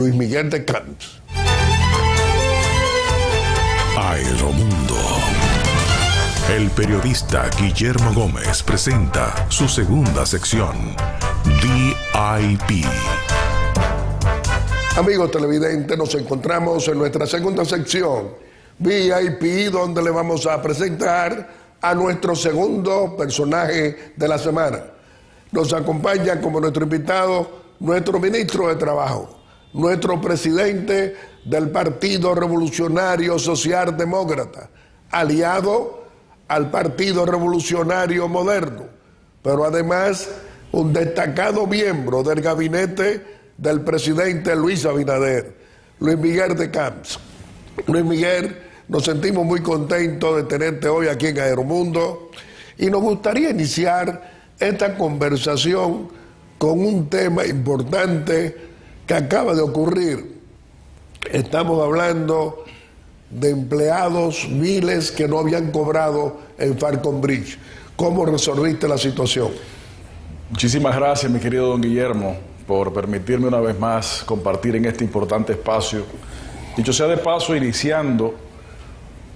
Luis Miguel de Camps. Aeromundo. El periodista Guillermo Gómez presenta su segunda sección, VIP. Amigos televidentes, nos encontramos en nuestra segunda sección, VIP, donde le vamos a presentar a nuestro segundo personaje de la semana. Nos acompaña como nuestro invitado nuestro ministro de Trabajo, nuestro presidente del Partido Revolucionario Socialdemócrata, aliado al Partido Revolucionario Moderno, pero además un destacado miembro del gabinete del presidente Luis Abinader, Luis Miguel de Camps. Luis Miguel, nos sentimos muy contentos de tenerte hoy aquí en Aeromundo y nos gustaría iniciar esta conversación con un tema importante que acaba de ocurrir. Estamos hablando de empleados, miles que no habían cobrado en Falcon Bridge. ¿Cómo resolviste la situación? Muchísimas gracias, mi querido don Guillermo, por permitirme una vez más compartir en este importante espacio. Dicho sea de paso, iniciando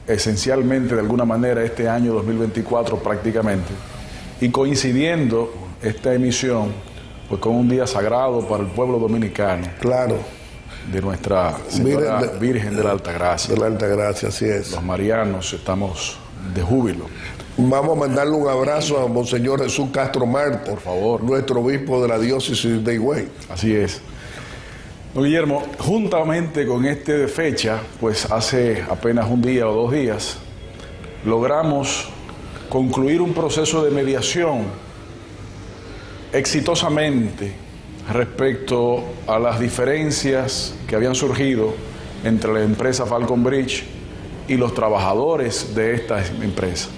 esencialmente de alguna manera este año 2024 prácticamente, y coincidiendo esta emisión pues con un día sagrado para el pueblo dominicano. Claro. De Nuestra Señora Virgen de la Altagracia. De la Altagracia, así es. Los marianos estamos de júbilo. Vamos a mandarle un abrazo a Monseñor Jesús Castro Marte, por favor, nuestro obispo de la diócesis de Higüey. Así es. Don Guillermo, juntamente con esta fecha, pues hace apenas un día o 2 días, logramos concluir un proceso de mediación exitosamente respecto a las diferencias que habían surgido entre la empresa Falcon Bridge y los trabajadores de esta empresa.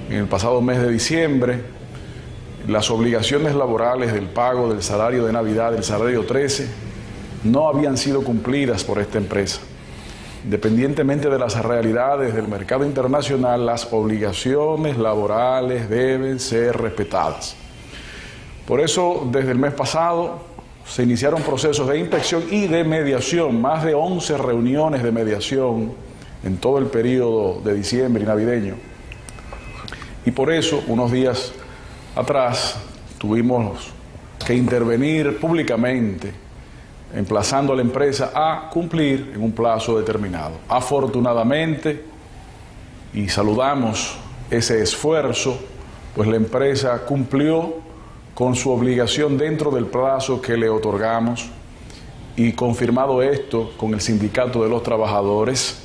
En el pasado mes de diciembre, las obligaciones laborales del pago del salario de Navidad, del salario 13, no habían sido cumplidas por esta empresa. Independientemente de las realidades del mercado internacional, las obligaciones laborales deben ser respetadas. Por eso, desde el mes pasado, se iniciaron procesos de inspección y de mediación, más de 11 reuniones de mediación en todo el periodo de diciembre y navideño. Y por eso, unos días atrás, tuvimos que intervenir públicamente, emplazando a la empresa a cumplir en un plazo determinado. Afortunadamente, y saludamos ese esfuerzo, pues la empresa cumplió con su obligación dentro del plazo que le otorgamos, y confirmado esto con el sindicato de los trabajadores,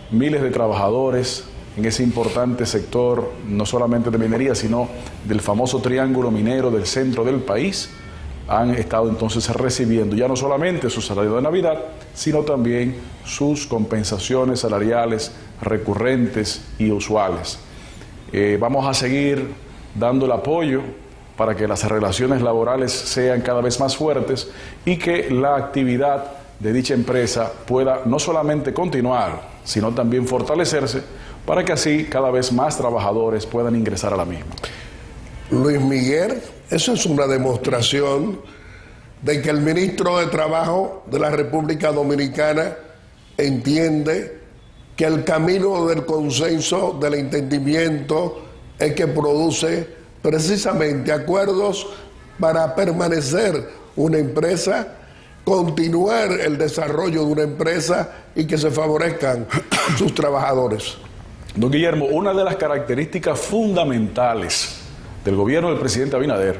miles de trabajadores en ese importante sector, no solamente de minería, sino del famoso triángulo minero del centro del país, han estado entonces recibiendo ya no solamente su salario de Navidad, sino también sus compensaciones salariales recurrentes y usuales. Vamos a seguir dando el apoyo para que las relaciones laborales sean cada vez más fuertes y que la actividad de dicha empresa pueda no solamente continuar, sino también fortalecerse, para que así cada vez más trabajadores puedan ingresar a la misma. Luis Miguel, eso es una demostración de que el ministro de Trabajo de la República Dominicana entiende que el camino del consenso, del entendimiento, es que produce precisamente acuerdos para permanecer una empresa, continuar el desarrollo de una empresa y que se favorezcan sus trabajadores. Don Guillermo, una de las características fundamentales del gobierno del presidente Abinader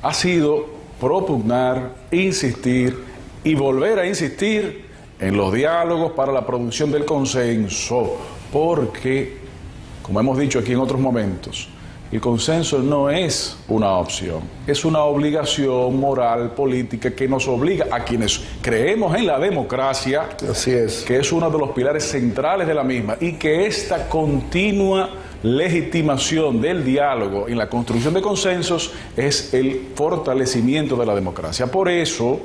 ha sido propugnar, insistir y volver a insistir en los diálogos para la producción del consenso, porque, como hemos dicho aquí en otros momentos, el consenso no es una opción, es una obligación moral, política, que nos obliga a quienes creemos en la democracia, así es, que es uno de los pilares centrales de la misma, y que esta continua legitimación del diálogo en la construcción de consensos es el fortalecimiento de la democracia. Por eso,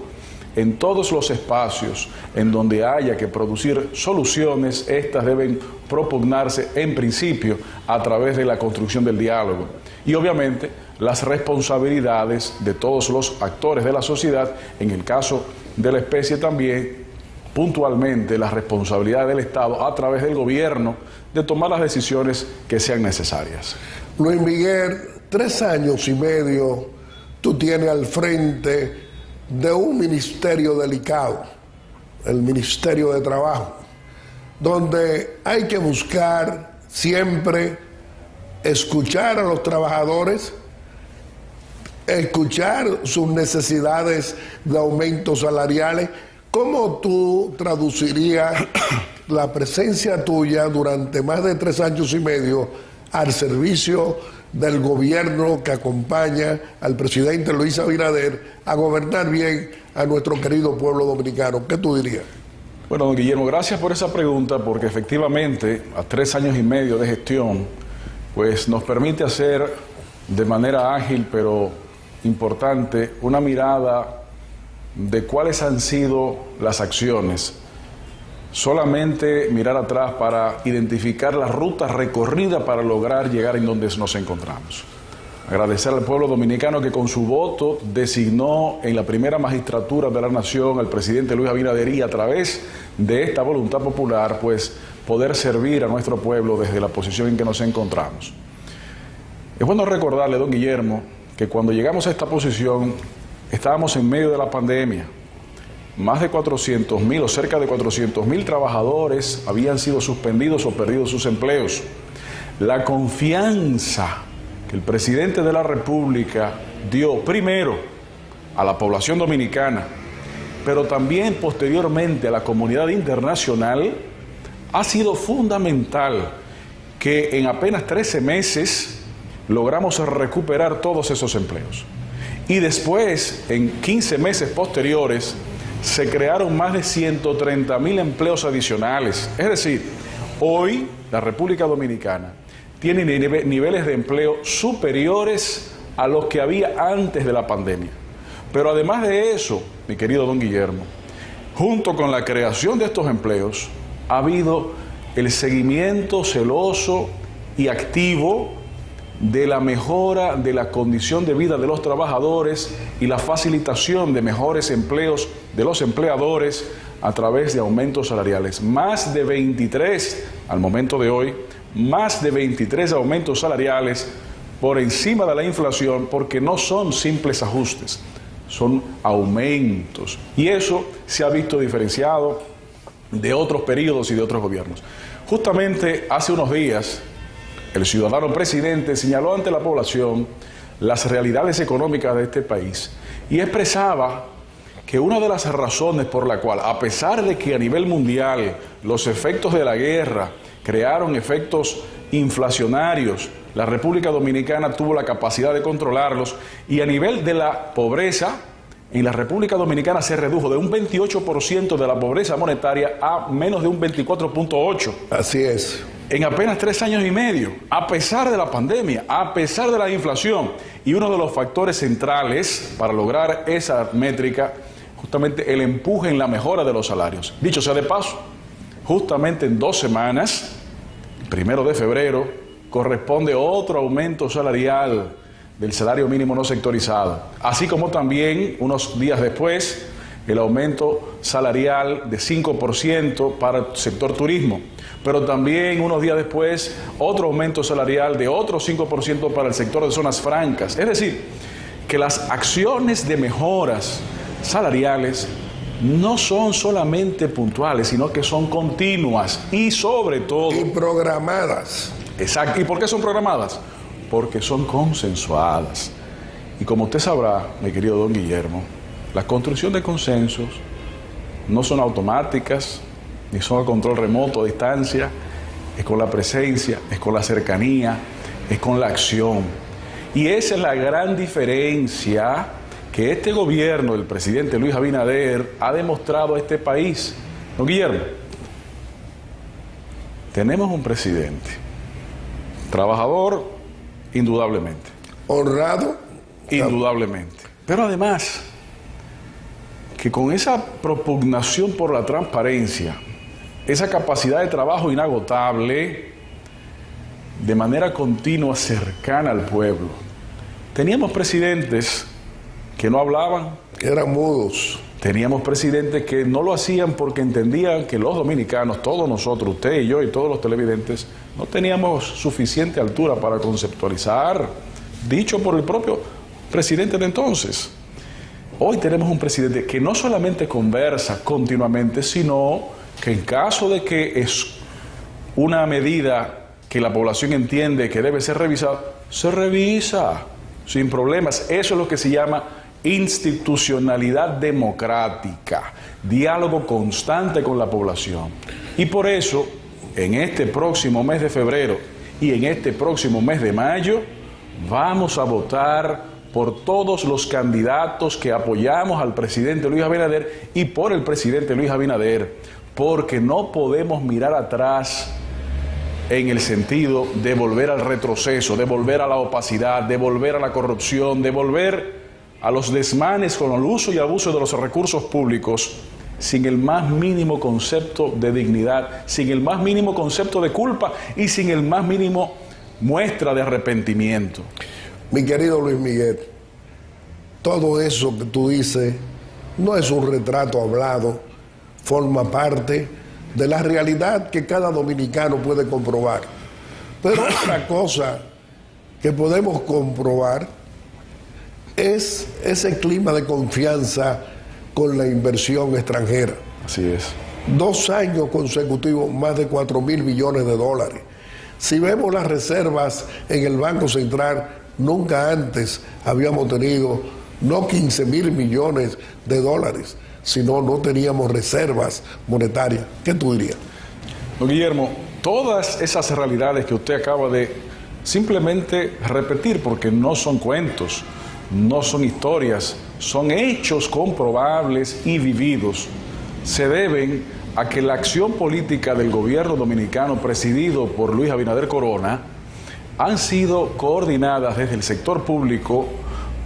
en todos los espacios en donde haya que producir soluciones, estas deben propugnarse en principio a través de la construcción del diálogo. Y obviamente las responsabilidades de todos los actores de la sociedad, en el caso de la especie también puntualmente la responsabilidad del Estado a través del gobierno de tomar las decisiones que sean necesarias. Luis Miguel, 3 años y medio tú tienes al frente de un ministerio delicado, el Ministerio de Trabajo, donde hay que buscar siempre escuchar a los trabajadores, escuchar sus necesidades de aumentos salariales. ¿Cómo tú traducirías la presencia tuya durante más de 3 años y medio al servicio del gobierno que acompaña al presidente Luis Abinader a gobernar bien a nuestro querido pueblo dominicano? ¿Qué tú dirías? Bueno, don Guillermo, gracias por esa pregunta, porque efectivamente a 3 años y medio de gestión, pues nos permite hacer de manera ágil pero importante una mirada de cuáles han sido las acciones. Solamente mirar atrás para identificar la ruta recorrida para lograr llegar en donde nos encontramos. Agradecer al pueblo dominicano que con su voto designó en la primera magistratura de la nación al presidente Luis Abinader, y a través de esta voluntad popular, pues poder servir a nuestro pueblo desde la posición en que nos encontramos. Es bueno recordarle, don Guillermo, que cuando llegamos a esta posición estábamos en medio de la pandemia. Más de 400.000 o cerca de 400.000 trabajadores habían sido suspendidos o perdido sus empleos. La confianza que el presidente de la República dio primero a la población dominicana, pero también posteriormente a la comunidad internacional, ha sido fundamental que en apenas 13 meses logramos recuperar todos esos empleos. Y después, en 15 meses posteriores, se crearon más de 130.000 empleos adicionales. Es decir, hoy la República Dominicana tiene niveles de empleo superiores a los que había antes de la pandemia. Pero además de eso, mi querido don Guillermo, junto con la creación de estos empleos, ha habido el seguimiento celoso y activo de la mejora de la condición de vida de los trabajadores y la facilitación de mejores empleos de los empleadores a través de aumentos salariales. Más de 23, al momento de hoy, más de 23 aumentos salariales por encima de la inflación, porque no son simples ajustes, son aumentos. Y eso se ha visto diferenciado de otros periodos y de otros gobiernos. Justamente hace unos días, el ciudadano presidente señaló ante la población las realidades económicas de este país y expresaba que una de las razones por la cual, a pesar de que a nivel mundial los efectos de la guerra crearon efectos inflacionarios, la República Dominicana tuvo la capacidad de controlarlos, y a nivel de la pobreza, en la República Dominicana se redujo de un 28% de la pobreza monetaria a menos de un 24.8%. Así es. En apenas 3 años y medio, a pesar de la pandemia, a pesar de la inflación. Y uno de los factores centrales para lograr esa métrica, justamente el empuje en la mejora de los salarios. Dicho sea de paso, justamente en 2 semanas, 1 de febrero, corresponde otro aumento salarial del salario mínimo no sectorizado, así como también unos días después el aumento salarial de 5% para el sector turismo, pero también unos días después otro aumento salarial de otro 5% para el sector de zonas francas. Es decir, que las acciones de mejoras salariales no son solamente puntuales, sino que son continuas y sobre todo... Y programadas. Exacto. ¿Y por qué son programadas? Porque son consensuadas. Y como usted sabrá, mi querido don Guillermo, la construcción de consensos no son automáticas, ni son a control remoto, a distancia, es con la presencia, es con la cercanía, es con la acción. Y esa es la gran diferencia que este gobierno del presidente Luis Abinader ha demostrado a este país. Don Guillermo, tenemos un presidente trabajador, indudablemente. Honrado. Indudablemente. Pero además, que con esa propugnación por la transparencia, esa capacidad de trabajo inagotable, de manera continua, cercana al pueblo. Teníamos presidentes que no hablaban. Que eran mudos. Teníamos presidentes que no lo hacían porque entendían que los dominicanos, todos nosotros, usted y yo y todos los televidentes, no teníamos suficiente altura para conceptualizar, dicho por el propio presidente de entonces. Hoy tenemos un presidente que no solamente conversa continuamente, sino que en caso de que es una medida que la población entiende que debe ser revisada, se revisa sin problemas. Eso es lo que se llama institucionalidad democrática, diálogo constante con la población. Y por eso, en este próximo mes de febrero y en este próximo mes de mayo, vamos a votar por todos los candidatos que apoyamos al presidente Luis Abinader y por el presidente Luis Abinader, porque no podemos mirar atrás en el sentido de volver al retroceso, de volver a la opacidad, de volver a la corrupción, de volver a los desmanes con el uso y abuso de los recursos públicos, sin el más mínimo concepto de dignidad, sin el más mínimo concepto de culpa y sin el más mínimo muestra de arrepentimiento. Mi querido Luis Miguel, todo eso que tú dices no es un retrato hablado, forma parte de la realidad que cada dominicano puede comprobar. Pero otra cosa que podemos comprobar es ese clima de confianza con la inversión extranjera. Así es. 2 años consecutivos, más de 4.000 millones de dólares. Si vemos las reservas en el Banco Central, nunca antes habíamos tenido no 15.000 millones de dólares, sino no teníamos reservas monetarias. ¿Qué tú dirías? Don Guillermo, todas esas realidades que usted acaba de simplemente repetir, porque no son cuentos, no son historias, son hechos comprobables y vividos, se deben a que la acción política del gobierno dominicano presidido por Luis Abinader Corona han sido coordinadas desde el sector público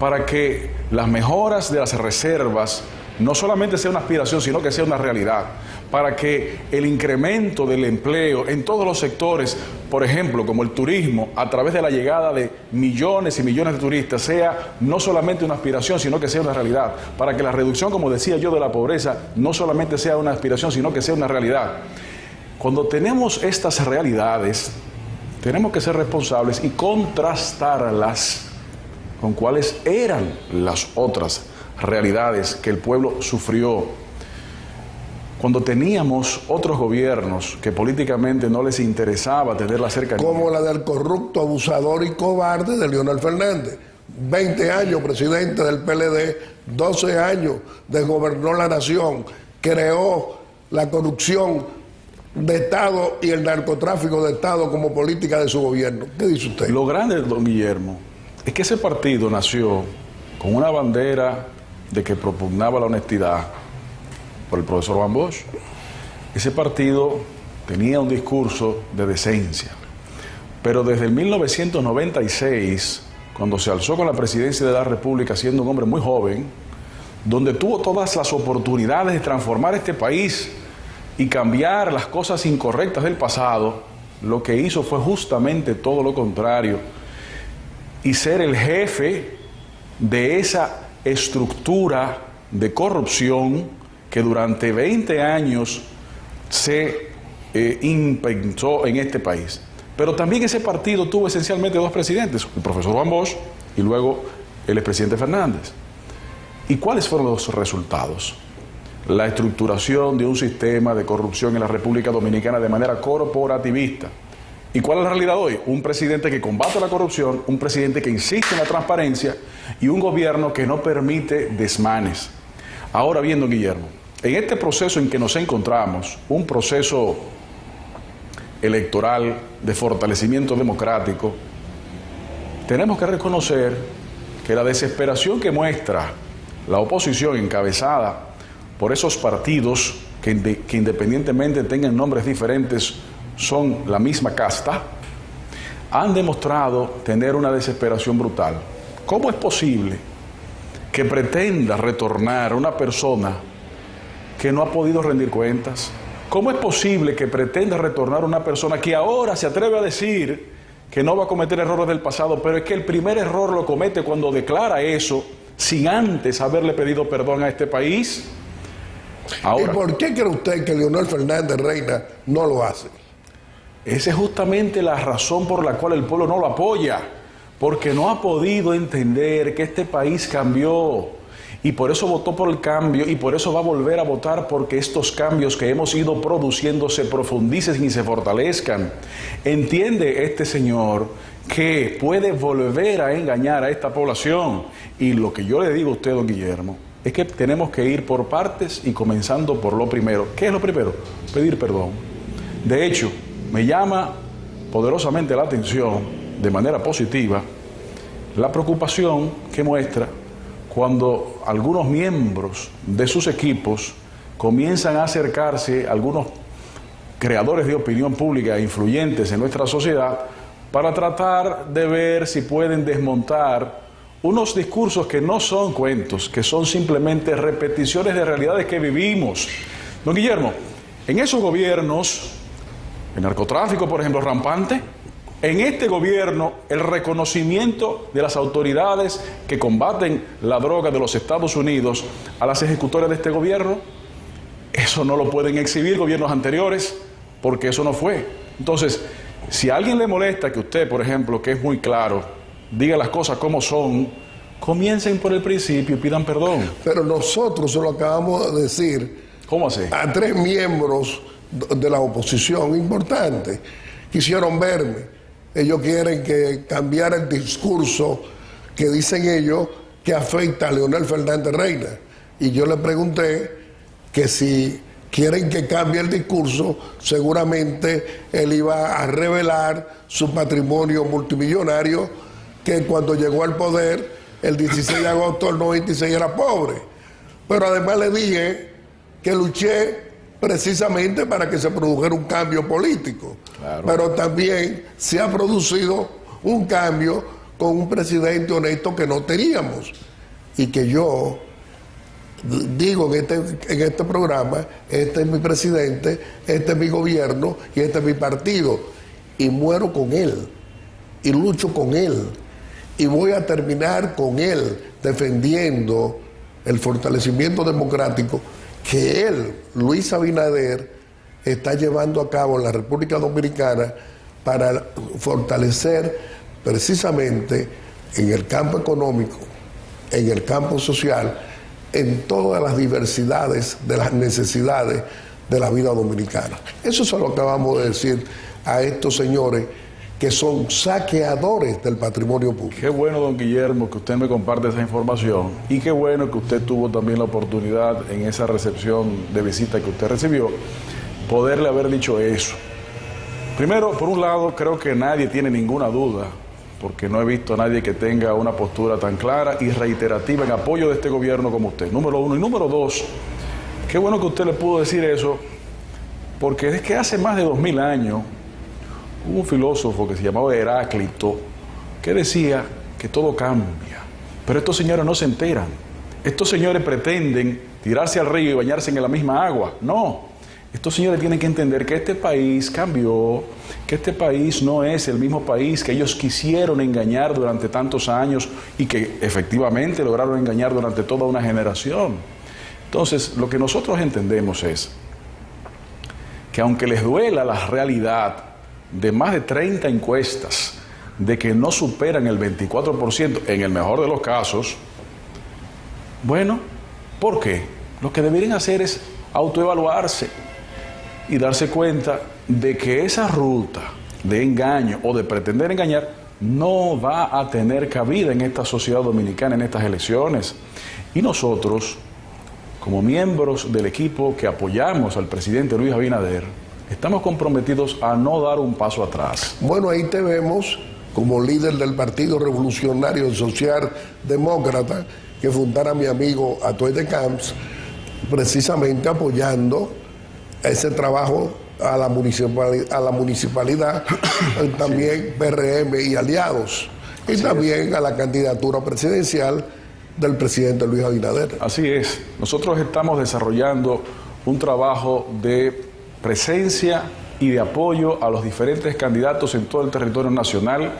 para que las mejoras de las reservas no solamente sea una aspiración, sino que sea una realidad, para que el incremento del empleo en todos los sectores, por ejemplo, como el turismo, a través de la llegada de millones y millones de turistas, sea no solamente una aspiración, sino que sea una realidad, para que la reducción, como decía yo, de la pobreza, no solamente sea una aspiración, sino que sea una realidad. Cuando tenemos estas realidades, tenemos que ser responsables y contrastarlas con cuáles eran las otras realidades que el pueblo sufrió cuando teníamos otros gobiernos que políticamente no les interesaba tener la cercanía. Como la del corrupto, abusador y cobarde de Leonel Fernández. 20 años presidente del PLD, 12 años desgobernó la nación, creó la corrupción de Estado y el narcotráfico de Estado como política de su gobierno. ¿Qué dice usted? Lo grande, don Guillermo, es que ese partido nació con una bandera de que propugnaba la honestidad por el profesor Juan Bosch. Ese partido tenía un discurso de decencia, pero desde el 1996, cuando se alzó con la presidencia de la República siendo un hombre muy joven, donde tuvo todas las oportunidades de transformar este país y cambiar las cosas incorrectas del pasado, lo que hizo fue justamente todo lo contrario y ser el jefe de esa estructura de corrupción que durante 20 años se implantó en este país. Pero también ese partido tuvo esencialmente 2 presidentes, el profesor Juan Bosch y luego el expresidente Fernández. ¿Y cuáles fueron los resultados? La estructuración de un sistema de corrupción en la República Dominicana de manera corporativista. ¿Y cuál es la realidad hoy? Un presidente que combate la corrupción, un presidente que insiste en la transparencia y un gobierno que no permite desmanes. Ahora bien, don Guillermo, en este proceso en que nos encontramos, un proceso electoral de fortalecimiento democrático, tenemos que reconocer que la desesperación que muestra la oposición encabezada por esos partidos que independientemente tengan nombres diferentes, son la misma casta, han demostrado tener una desesperación brutal. ¿Cómo es posible que pretenda retornar una persona que no ha podido rendir cuentas? ¿Cómo es posible que pretenda retornar una persona que ahora se atreve a decir que no va a cometer errores del pasado, pero es que el primer error lo comete cuando declara eso sin antes haberle pedido perdón a este país? Ahora, ¿y por qué cree usted que Leonel Fernández Reina no lo hace? esa es justamente la razón por la cual el pueblo no lo apoya, porque no ha podido entender que este país cambió y por eso votó por el cambio y por eso va a volver a votar, porque estos cambios que hemos ido produciendo se profundicen y se fortalezcan. Entiende este señor que puede volver a engañar a esta población, y lo que yo le digo a usted, don Guillermo, es que tenemos que ir por partes y comenzando por lo primero. ¿Qué es lo primero? Pedir perdón. De hecho, me llama poderosamente la atención, de manera positiva, la preocupación que muestra cuando algunos miembros de sus equipos comienzan a acercarse a algunos creadores de opinión pública influyentes en nuestra sociedad para tratar de ver si pueden desmontar unos discursos que no son cuentos, que son simplemente repeticiones de realidades que vivimos. Don Guillermo, en esos gobiernos, el narcotráfico, por ejemplo, rampante, en este gobierno, el reconocimiento de las autoridades que combaten la droga de los Estados Unidos a las ejecutoras de este gobierno, eso no lo pueden exhibir gobiernos anteriores, porque eso no fue. Entonces, si a alguien le molesta que usted, por ejemplo, que es muy claro, diga las cosas como son, comiencen por el principio y pidan perdón. Pero nosotros se lo acabamos de decir. ¿Cómo así? A 3 miembros de la oposición importantes. Quisieron verme. Ellos quieren que cambiara el discurso que dicen ellos que afecta a Leonel Fernández Reina. Y yo le pregunté que si quieren que cambie el discurso, seguramente él iba a revelar su patrimonio multimillonario, que cuando llegó al poder, el 16 de agosto del 96 era pobre. Pero además le dije que luché precisamente para que se produjera un cambio político. Claro. Pero también se ha producido un cambio con un presidente honesto que no teníamos. Y que yo digo en este programa, este es mi presidente, este es mi gobierno y este es mi partido. Y muero con él, y lucho con él, y voy a terminar con él defendiendo el fortalecimiento democrático que él, Luis Abinader, está llevando a cabo en la República Dominicana para fortalecer precisamente en el campo económico, en el campo social, en todas las diversidades de las necesidades de la vida dominicana. Eso se lo acabamos de decir a estos señores que son saqueadores del patrimonio público. Qué bueno, don Guillermo, que usted me comparte esa información, y qué bueno que usted tuvo también la oportunidad en esa recepción de visita que usted recibió, poderle haber dicho eso. Primero, por un lado, creo que nadie tiene ninguna duda, porque no he visto a nadie que tenga una postura tan clara y reiterativa en apoyo de este gobierno como usted, número uno. Y número dos, qué bueno que usted le pudo decir eso, porque es que hace más de 2000 años, hubo un filósofo que se llamaba Heráclito, que decía que todo cambia, pero estos señores no se enteran. Estos señores pretenden tirarse al río y bañarse en la misma agua. No, estos señores tienen que entender que este país cambió, que este país no es el mismo país que ellos quisieron engañar durante tantos años y que efectivamente lograron engañar durante toda una generación. Entonces, lo que nosotros entendemos es que aunque les duela la realidad de más de 30 encuestas de que no superan el 24% en el mejor de los casos, bueno, ¿por qué? Lo que deberían hacer es autoevaluarse y darse cuenta de que esa ruta de engaño o de pretender engañar no va a tener cabida en esta sociedad dominicana, en estas elecciones. Y nosotros, como miembros del equipo que apoyamos al presidente Luis Abinader, estamos comprometidos a no dar un paso atrás. Bueno, ahí te vemos como líder del Partido Revolucionario Social Demócrata que fundara mi amigo Atoy de Camps, precisamente apoyando ese trabajo a la municipalidad, también PRM y aliados, y también a la candidatura presidencial del presidente Luis Abinader. Así es, nosotros estamos desarrollando un trabajo de presencia y de apoyo a los diferentes candidatos en todo el territorio nacional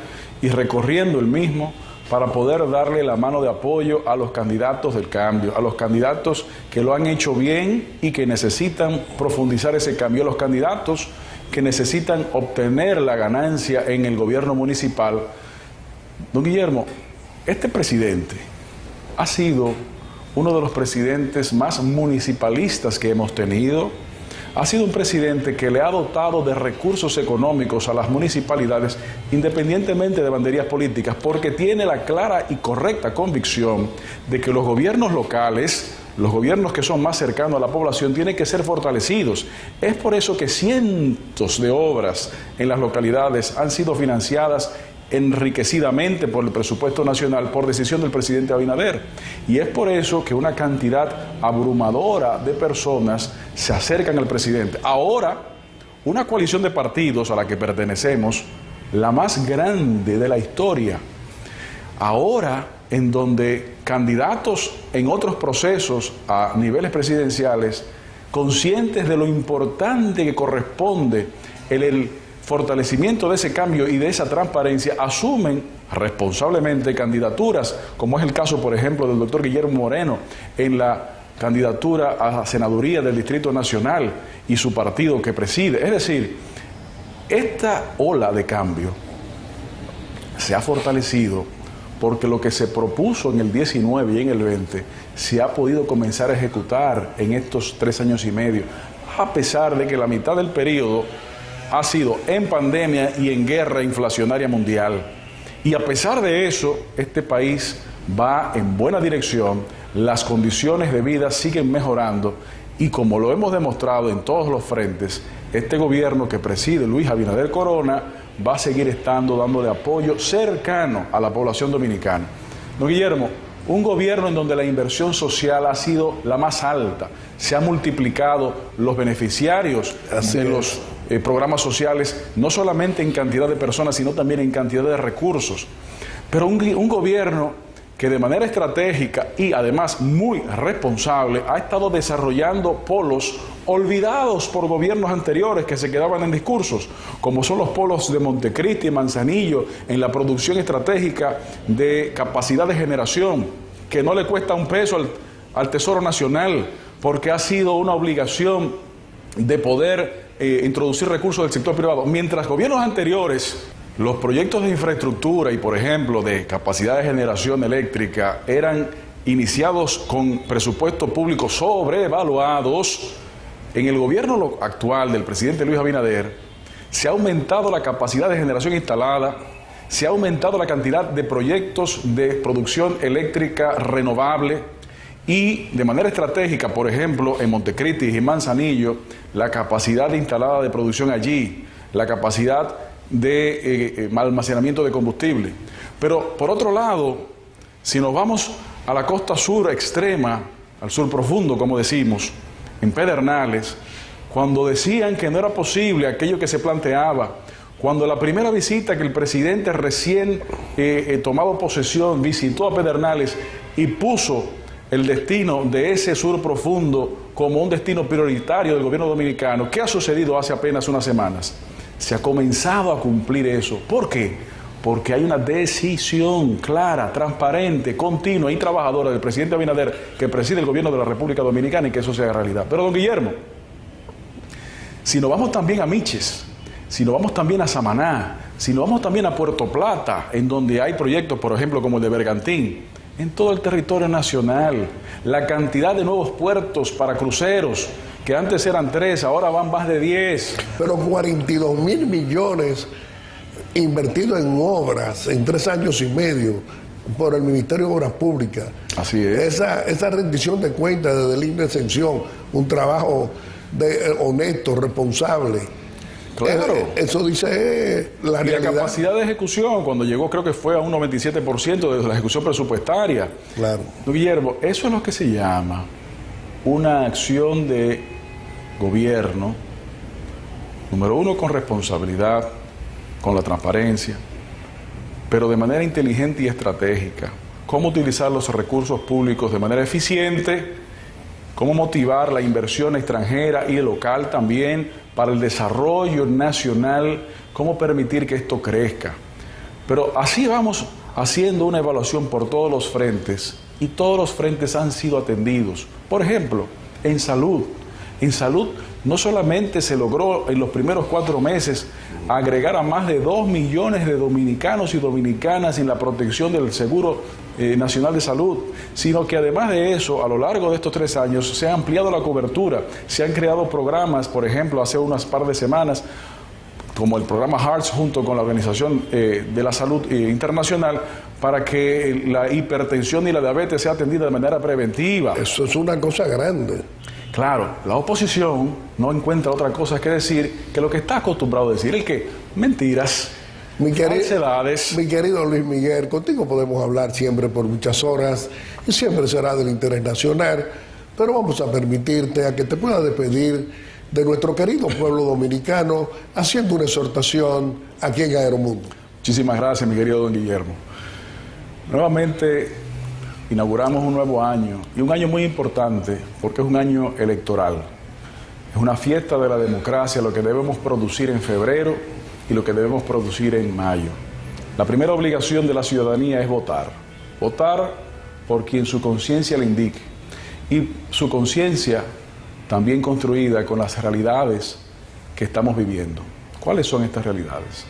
y recorriendo el mismo para poder darle la mano de apoyo a los candidatos del cambio, a los candidatos que lo han hecho bien y que necesitan profundizar ese cambio, a los candidatos que necesitan obtener la ganancia en el gobierno municipal. Don Guillermo, este presidente ha sido uno de los presidentes más municipalistas que hemos tenido. Ha sido un presidente que le ha dotado de recursos económicos a las municipalidades, independientemente de banderías políticas, porque tiene la clara y correcta convicción de que los gobiernos locales, los gobiernos que son más cercanos a la población, tienen que ser fortalecidos. Es por eso que cientos de obras en las localidades han sido financiadas enriquecidamente por el presupuesto nacional por decisión del presidente Abinader. Y es por eso que una cantidad abrumadora de personas se acercan al presidente. Ahora, una coalición de partidos a la que pertenecemos, la más grande de la historia, ahora en donde candidatos en otros procesos a niveles presidenciales, conscientes de lo importante que corresponde el fortalecimiento de ese cambio y de esa transparencia, asumen responsablemente candidaturas, como es el caso, por ejemplo, del doctor Guillermo Moreno en la candidatura a la senaduría del Distrito Nacional y su partido que preside. Es decir, esta ola de cambio se ha fortalecido porque lo que se propuso en el 19 y en el 20 se ha podido comenzar a ejecutar en estos 3 años y medio, a pesar de que la mitad del periodo ha sido en pandemia y en guerra inflacionaria mundial. Y a pesar de eso, este país va en buena dirección, las condiciones de vida siguen mejorando y como lo hemos demostrado en todos los frentes, este gobierno que preside Luis Abinader Corona va a seguir estando dándole apoyo cercano a la población dominicana. Don Guillermo, un gobierno en donde la inversión social ha sido la más alta, se han multiplicado los beneficiarios de los programas sociales, no solamente en cantidad de personas, sino también en cantidad de recursos. Pero un gobierno que de manera estratégica y además muy responsable ha estado desarrollando polos olvidados por gobiernos anteriores que se quedaban en discursos, como son los polos de Montecristi y Manzanillo en la producción estratégica de capacidad de generación, que no le cuesta un peso al Tesoro Nacional, porque ha sido una obligación de poder introducir recursos del sector privado. Mientras gobiernos anteriores, los proyectos de infraestructura y, por ejemplo, de capacidad de generación eléctrica eran iniciados con presupuestos públicos sobrevaluados, en el gobierno actual del presidente Luis Abinader se ha aumentado la capacidad de generación instalada, se ha aumentado la cantidad de proyectos de producción eléctrica renovable y de manera estratégica, por ejemplo, en Montecristi y Manzanillo, la capacidad instalada de producción allí, la capacidad de almacenamiento de combustible. Pero por otro lado, si nos vamos a la costa sur extrema, al sur profundo, como decimos, en Pedernales, cuando decían que no era posible aquello que se planteaba, cuando la primera visita que el presidente recién tomado posesión visitó a Pedernales y puso el destino de ese sur profundo como un destino prioritario del gobierno dominicano, ¿qué ha sucedido hace apenas unas semanas? Se ha comenzado a cumplir eso. ¿Por qué? Porque hay una decisión clara, transparente, continua y trabajadora del presidente Abinader que preside el gobierno de la República Dominicana y que eso sea realidad. Pero, don Guillermo, si nos vamos también a Miches, si nos vamos también a Samaná, si nos vamos también a Puerto Plata, en donde hay proyectos, por ejemplo, como el de Bergantín, en todo el territorio nacional, la cantidad de nuevos puertos para cruceros, que antes eran 3, ahora van más de 10. Pero 42.000 millones invertidos en obras en 3 años y medio por el Ministerio de Obras Públicas. Así es. Esa rendición de cuentas desde la exención, un trabajo honesto, responsable. Claro. Eso dice la realidad. Y la capacidad de ejecución, cuando llegó creo que fue a un 97% de la ejecución presupuestaria. Claro. Guillermo, eso es lo que se llama una acción de gobierno, número uno, con responsabilidad, con la transparencia, pero de manera inteligente y estratégica. Cómo utilizar los recursos públicos de manera eficiente, cómo motivar la inversión extranjera y local también para el desarrollo nacional, cómo permitir que esto crezca. Pero así vamos haciendo una evaluación por todos los frentes, y todos los frentes han sido atendidos. Por ejemplo, en salud. En salud no solamente se logró en los primeros 4 meses agregar a más de 2 millones de dominicanos y dominicanas en la protección del Seguro Nacional de Salud, sino que además de eso, a lo largo de estos 3 años, se ha ampliado la cobertura, se han creado programas, por ejemplo, hace unas par de semanas, como el programa HEARTS junto con la Organización de la Salud Internacional, para que la hipertensión y la diabetes sea atendida de manera preventiva. Eso es una cosa grande. Claro, la oposición no encuentra otra cosa que decir que lo que está acostumbrado a decir, el que mentiras, falsedades. Mi querido Luis Miguel, contigo podemos hablar siempre por muchas horas y siempre será del interés nacional, pero vamos a permitirte a que te puedas despedir de nuestro querido pueblo dominicano haciendo una exhortación aquí en Aeromundo. Muchísimas gracias, mi querido don Guillermo. Nuevamente inauguramos un nuevo año, y un año muy importante porque es un año electoral. Es una fiesta de la democracia, lo que debemos producir en febrero y lo que debemos producir en mayo. La primera obligación de la ciudadanía es votar. Votar por quien su conciencia le indique, y su conciencia también construida con las realidades que estamos viviendo. ¿Cuáles son estas realidades?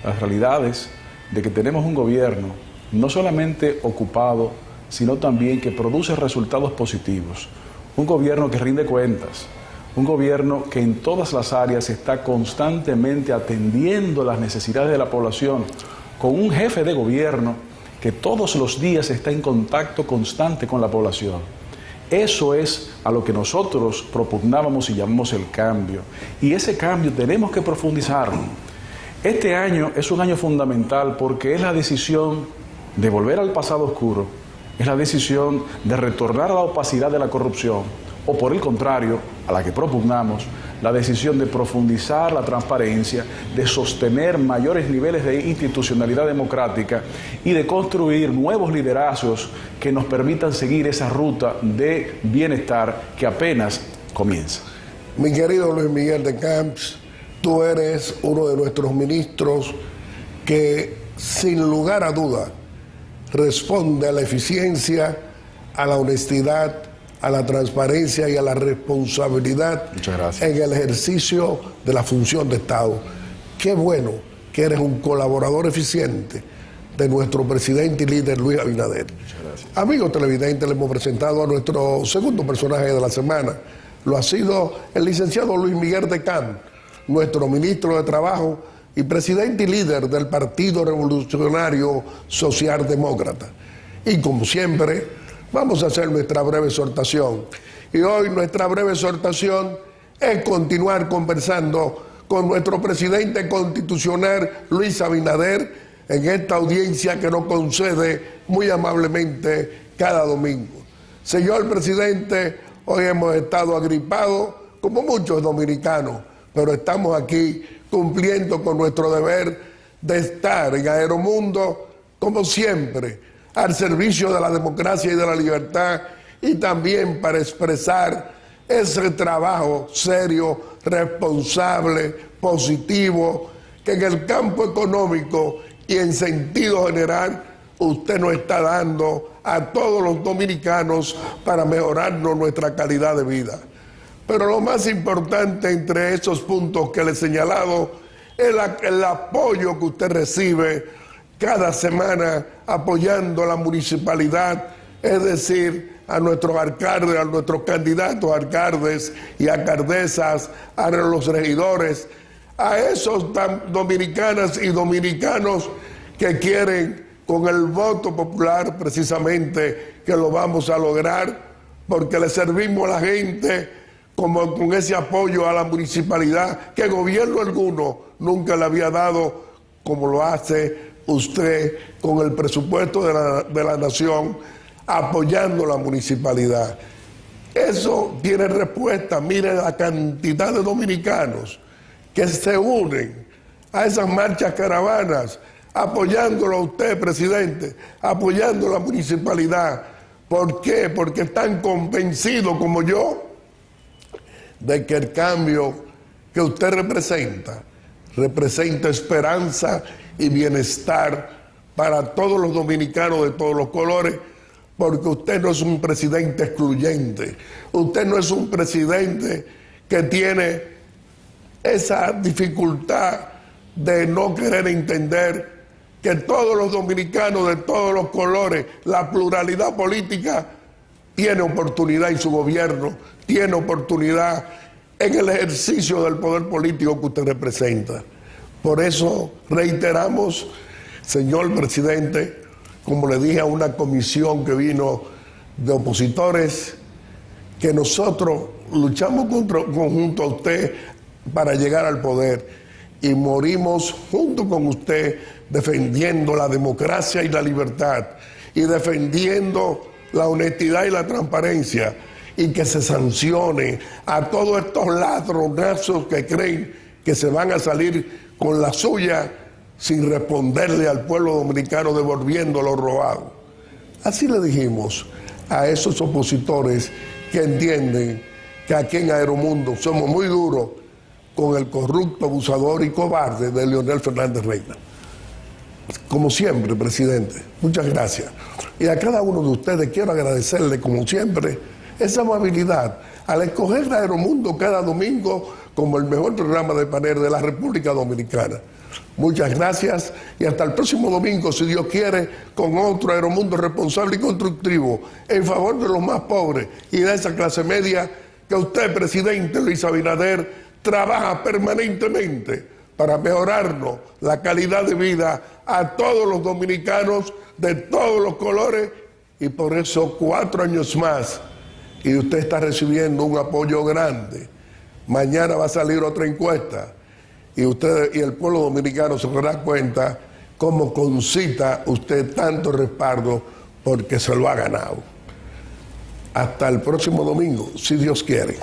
Las realidades de que tenemos un gobierno no solamente ocupado, sino también que produce resultados positivos. Un gobierno que rinde cuentas, un gobierno que en todas las áreas está constantemente atendiendo las necesidades de la población, con un jefe de gobierno que todos los días está en contacto constante con la población. Eso es a lo que nosotros propugnábamos y llamamos el cambio. Y ese cambio tenemos que profundizarlo. Este año es un año fundamental porque es la decisión de volver al pasado oscuro, es la decisión de retornar a la opacidad de la corrupción, o por el contrario, a la que propugnamos, la decisión de profundizar la transparencia, de sostener mayores niveles de institucionalidad democrática y de construir nuevos liderazgos que nos permitan seguir esa ruta de bienestar que apenas comienza. Mi querido Luis Miguel de Camps, tú eres uno de nuestros ministros que, sin lugar a duda, responde a la eficiencia, a la honestidad, a la transparencia y a la responsabilidad en el ejercicio de la función de Estado. Qué bueno que eres un colaborador eficiente de nuestro presidente y líder Luis Abinader. Amigos televidentes, le hemos presentado a nuestro segundo personaje de la semana. Lo ha sido el licenciado Luis Miguel de Camps, nuestro ministro de Trabajo y presidente y líder del Partido Revolucionario Socialdemócrata. Y como siempre, vamos a hacer nuestra breve exhortación. Y hoy nuestra breve exhortación es continuar conversando con nuestro presidente constitucional Luis Abinader en esta audiencia que nos concede muy amablemente cada domingo. Señor presidente, hoy hemos estado agripados como muchos dominicanos, pero estamos aquí cumpliendo con nuestro deber de estar en Aeromundo, como siempre, al servicio de la democracia y de la libertad, y también para expresar ese trabajo serio, responsable, positivo, que en el campo económico y en sentido general usted nos está dando a todos los dominicanos para mejorarnos nuestra calidad de vida. Pero lo más importante entre esos puntos que le he señalado es el apoyo que usted recibe cada semana apoyando a la municipalidad, es decir, a nuestros alcaldes, a nuestros candidatos a alcaldes y alcaldesas, a los regidores, a esos dominicanas y dominicanos que quieren con el voto popular precisamente que lo vamos a lograr, porque le servimos a la gente como con ese apoyo a la municipalidad que gobierno alguno nunca le había dado, como lo hace usted con el presupuesto de la nación, apoyando la municipalidad. Eso tiene respuesta. Mire la cantidad de dominicanos que se unen a esas marchas caravanas, apoyándolo a usted, presidente, apoyando a la municipalidad. ¿Por qué? Porque están convencidos, como yo, de que el cambio que usted representa esperanza y bienestar para todos los dominicanos de todos los colores, porque usted no es un presidente excluyente, usted no es un presidente que tiene esa dificultad de no querer entender que todos los dominicanos de todos los colores, la pluralidad política, tiene oportunidad en su gobierno, tiene oportunidad en el ejercicio del poder político que usted representa. Por eso reiteramos, señor presidente, como le dije a una comisión que vino de opositores, que nosotros luchamos junto a usted para llegar al poder y morimos junto con usted defendiendo la democracia y la libertad y defendiendo la honestidad y la transparencia, y que se sancione a todos estos ladronazos que creen que se van a salir con la suya sin responderle al pueblo dominicano devolviendo lo robado. Así le dijimos a esos opositores que entienden que aquí en Aeromundo somos muy duros con el corrupto, abusador y cobarde de Leonel Fernández Reina. Como siempre, presidente, muchas gracias. Y a cada uno de ustedes quiero agradecerle, como siempre, esa amabilidad al escoger Aeromundo cada domingo como el mejor programa de panel de la República Dominicana. Muchas gracias y hasta el próximo domingo, si Dios quiere, con otro Aeromundo responsable y constructivo en favor de los más pobres y de esa clase media que usted, presidente Luis Abinader, trabaja permanentemente para mejorarnos la calidad de vida a todos los dominicanos de todos los colores, y por eso 4 años más y usted está recibiendo un apoyo grande. Mañana va a salir otra encuesta y usted y el pueblo dominicano se dará cuenta cómo concita usted tanto respaldo porque se lo ha ganado. Hasta el próximo domingo, si Dios quiere.